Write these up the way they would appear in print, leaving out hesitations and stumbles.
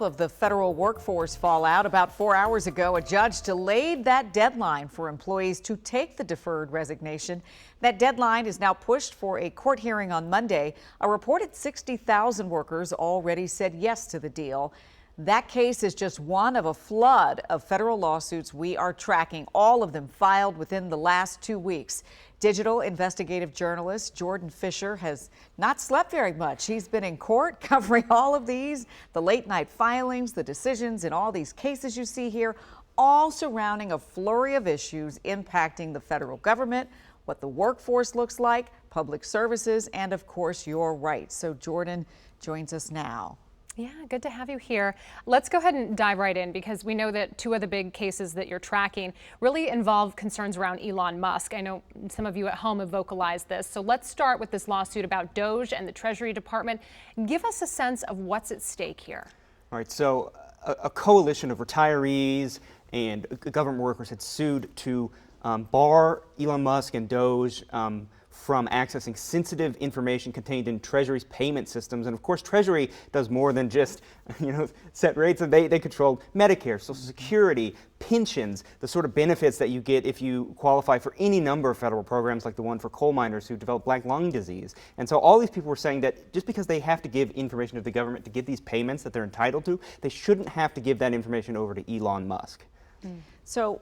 Of the federal workforce fallout. About 4 hours ago, a judge delayed that deadline for employees to take the deferred resignation. That deadline is now pushed for a court hearing on Monday. A reported 60,000 workers already said yes to the deal. That case is just one of a flood of federal lawsuits we are tracking, all of them filed within the last 2 weeks. Digital investigative journalist Jordan Fischer has not slept very much. He's been in court covering all of these, the late night filings, the decisions in all these cases you see here, all surrounding a flurry of issues impacting the federal government, what the workforce looks like, public services, and of course your rights. So Jordan joins us now. Yeah, good to have you here. Let's go ahead and dive right in, because we know that two of the big cases that you're tracking really involve concerns around Elon Musk. I know some of you at home have vocalized this. So let's start with this lawsuit about DOGE and the Treasury Department. Give us a sense of what's at stake here. All right, so a coalition of retirees and government workers had sued to bar Elon Musk and DOGE from accessing sensitive information contained in Treasury's payment systems. And of course, Treasury does more than just, set rates. They control Medicare, Social Security, pensions, the sort of benefits that you get if you qualify for any number of federal programs like the one for coal miners who develop black lung disease. And so all these people were saying that just because they have to give information to the government to get these payments that they're entitled to, they shouldn't have to give that information over to Elon Musk. So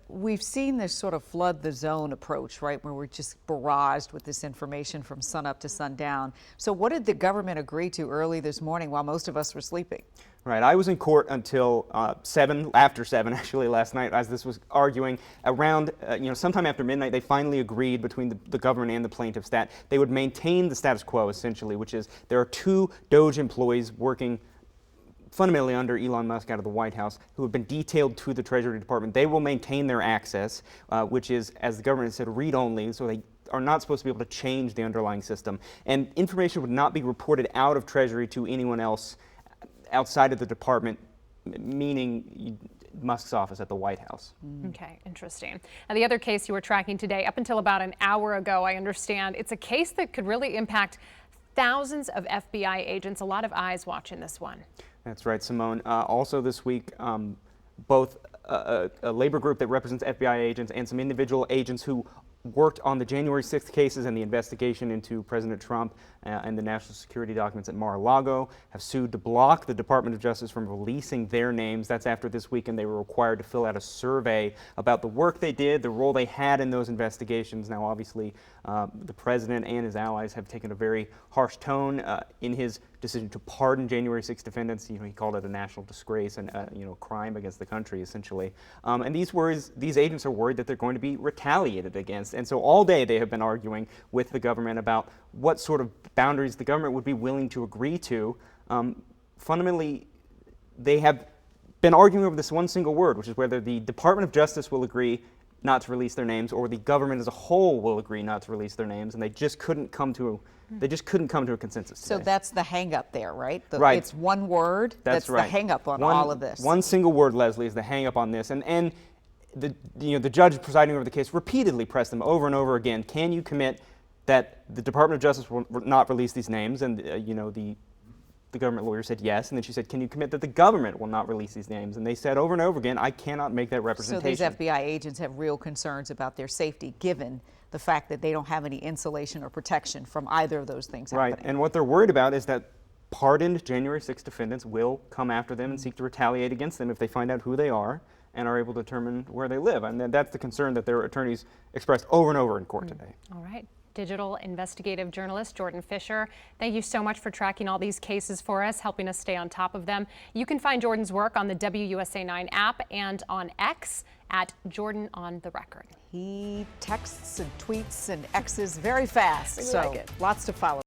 we've seen this sort of flood the zone approach, right, where we're just barraged with this information from sunup to sundown. So what did the government agree to early this morning while most of us were sleeping? Right, I was in court until after 7 actually last night, as this was arguing. Around, sometime after midnight, they finally agreed between the government and the plaintiffs that they would maintain the status quo, essentially, which is there are two DOGE employees working fundamentally under Elon Musk out of the White House, who have been detailed to the Treasury Department. They will maintain their access, which is, as the government has said, read-only, so they are not supposed to be able to change the underlying system. And information would not be reported out of Treasury to anyone else outside of the department, meaning Musk's office at the White House. Okay, interesting. Now, the other case you were tracking today, up until about an hour ago, I understand, it's a case that could really impact thousands of FBI agents. A lot of eyes watching this one. That's right, Simone. Also this week, both a labor group that represents FBI agents and some individual agents who worked on the January 6th cases and the investigation into President Trump and the national security documents at Mar-a-Lago have sued to block the Department of Justice from releasing their names. That's after this weekend they were required to fill out a survey about the work they did, the role they had in those investigations. Now, obviously, the president and his allies have taken a very harsh tone in his decision to pardon January 6 defendants. He called it a national disgrace and crime against the country, essentially. And these agents are worried that they're going to be retaliated against. And so all day they have been arguing with the government about what sort of boundaries the government would be willing to agree to. Fundamentally, they have been arguing over this one single word, which is whether the Department of Justice will agree not to release their names, or the government as a whole will agree not to release their names, and they just couldn't come to a consensus today. So that's the hang-up there, right? Right. It's one word. That's right. The hang-up on all of this. One single word, Leslie, is the hang-up on this, and the judge presiding over the case repeatedly pressed them over and over again. Can you commit that the Department of Justice will not release these names? And the government lawyer said yes, and then she said, can you commit that the government will not release these names? And they said over and over again, I cannot make that representation. So these FBI agents have real concerns about their safety, given the fact that they don't have any insulation or protection from either of those things happening. Right, and what they're worried about is that pardoned January 6 defendants will come after them and seek to retaliate against them if they find out who they are and are able to determine where they live. And that's the concern that their attorneys expressed over and over in court today. All right. Digital investigative journalist Jordan Fischer, thank you so much for tracking all these cases for us, helping us stay on top of them. You can find Jordan's work on the WUSA9 app and on X at Jordan on the Record. He texts and tweets and X's very fast, We so like it. Lots to follow.